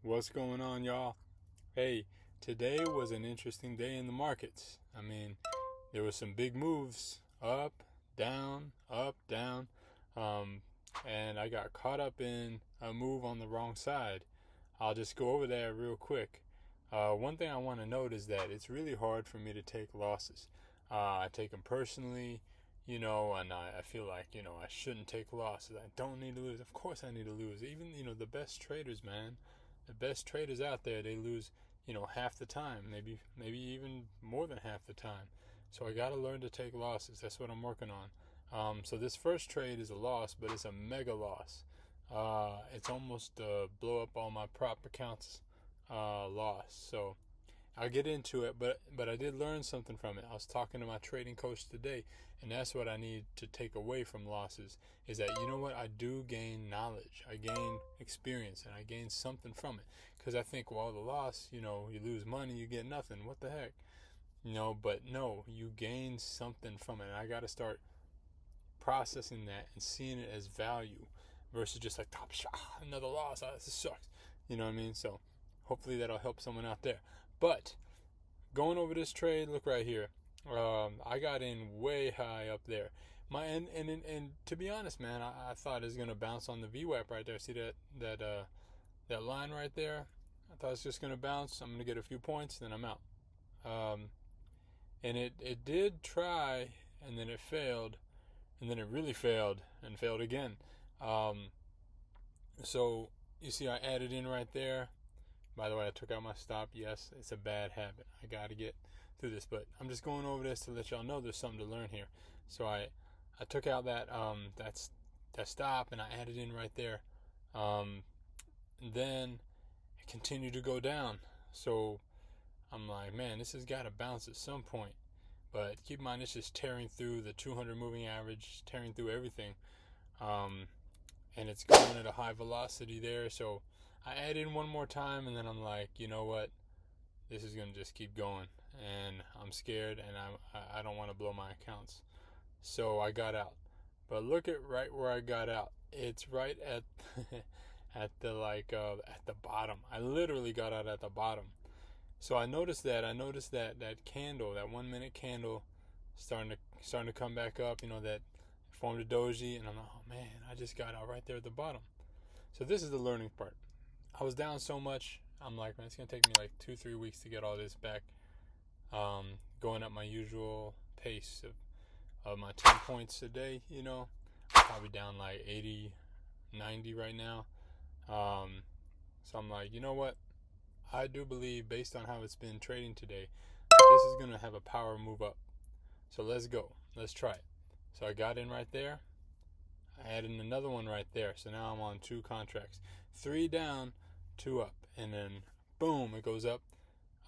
What's going on, y'all? Hey, today was an interesting day in the markets. I mean, there was some big moves up, down, um, and I got caught up in a move on the wrong side. I'll just go over that real quick. One thing I want to note is that it's really hard for me to take losses. I take them personally, and I feel like, I shouldn't take losses. I don't need to lose. Of course, I need to lose. Even, the best traders, man, the best traders out there, they lose, half the time, maybe even more than half the time. So I got to learn to take losses. That's what I'm working on. So this first trade is a loss, but it's a mega loss. It's almost blow up all my prop accounts loss. So I'll get into it, but I did learn something from it. I was talking to my trading coach today, and that's what I need to take away from losses is that, you know what, I do gain knowledge, I gain experience, and I gain something from it. Because I think, well, the loss, you lose money, you get nothing. What the heck? But no, you gain something from it. And I got to start processing that and seeing it as value versus just like top shot, another loss. This sucks. You know what I mean? So hopefully that'll help someone out there. But going over this trade, look right here. I got in way high up there. And to be honest, man, I thought it was gonna bounce on the VWAP right there. See that line right there? I thought it was just gonna bounce. I'm gonna get a few points, then I'm out. And it did try, and then it failed, and then it really failed and failed again. So you see, I added in right there. By the way, I took out my stop. Yes, it's a bad habit. I got to get through this, but I'm just going over this to let y'all know there's something to learn here. So I took out that stop and I added in right there. Then it continued to go down. So I'm like, man, this has got to bounce at some point. But keep in mind, it's just tearing through the 200 moving average, tearing through everything. And it's going at a high velocity there. So I add in one more time, and then I'm like, you know what? This is going to just keep going. And I'm scared, and I don't want to blow my accounts. So I got out. But look at right where I got out. It's right at at the bottom. I literally got out at the bottom. So I noticed that that candle, that 1 minute candle, starting to come back up. That formed a doji, and I'm like, oh man, I just got out right there at the bottom. So this is the learning part. I was down so much. I'm like, man, it's gonna take me like 2-3 weeks to get all this back. Going at my usual pace of my 10 points a day. I'm probably down like 80, 90 right now. So I'm like, you know what? I do believe, based on how it's been trading today, this is going to have a power move up. So let's go. Let's try it. So I got in right there. I added another one right there. So now I'm on 2 contracts. 3 down, 2 up. And then, boom, it goes up.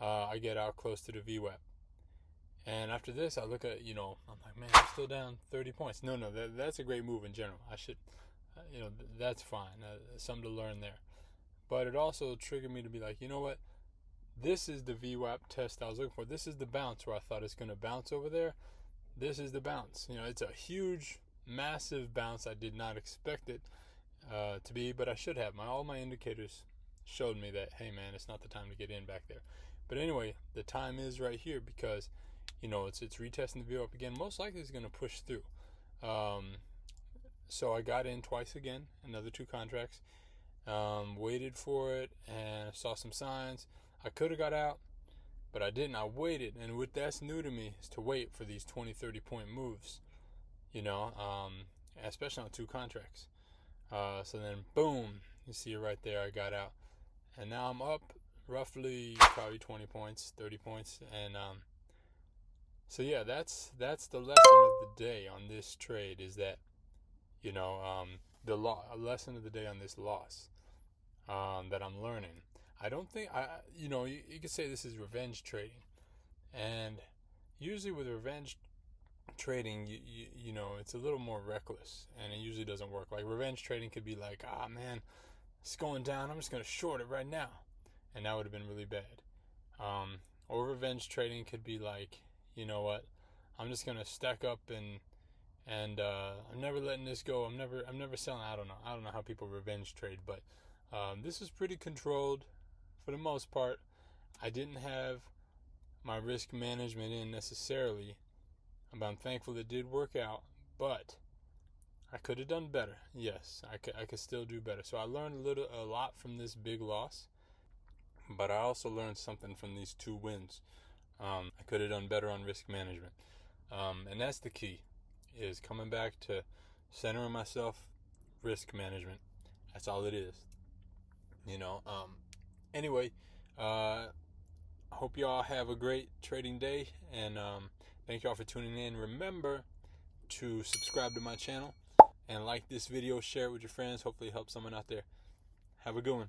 I get out close to the VWAP. And after this, I look at, I'm like, man, I'm still down 30 points. No, that's a great move in general. I should, that's fine. Something to learn there. But it also triggered me to be like, you know what? This is the VWAP test I was looking for. This is the bounce where I thought it's going to bounce over there. This is the bounce. It's a huge, massive bounce. I did not expect it to be, but I should have. All my indicators showed me that, hey, man, it's not the time to get in back there. But anyway, the time is right here because, it's retesting the VWAP again. Most likely it's going to push through. So I got in twice again, another 2 contracts. Waited for it and saw some signs. I could have got out, but I didn't. I waited, and what that's new to me is to wait for these 20-30 point moves, especially on 2 contracts. So then, boom, you see it right there. I got out, and now I'm up roughly probably 20 points, 30 points, and so yeah, that's the lesson of the day on this trade is that, a lesson of the day on this loss. That I'm learning. I don't think you could say this is revenge trading, and usually with revenge trading, it's a little more reckless, and it usually doesn't work. Like revenge trading could be like, man, it's going down. I'm just gonna short it right now, and that would have been really bad. Or revenge trading could be like, you know what, I'm just gonna stack up and I'm never letting this go. I'm never selling. I don't know how people revenge trade, but this is pretty controlled. for the most part, I didn't have my risk management in necessarily, but I'm thankful it did work out. But I could have done better. Yes, I could still do better. So I learned a lot from this big loss, but I also learned something from these 2 wins. I could have done better on risk management, and that's the key, is coming back to centering myself, risk management. That's all it is. You know. Anyway, I hope y'all have a great trading day, and thank y'all for tuning in. Remember to subscribe to my channel and like this video, share it with your friends. Hopefully it helps someone out there. Have a good one.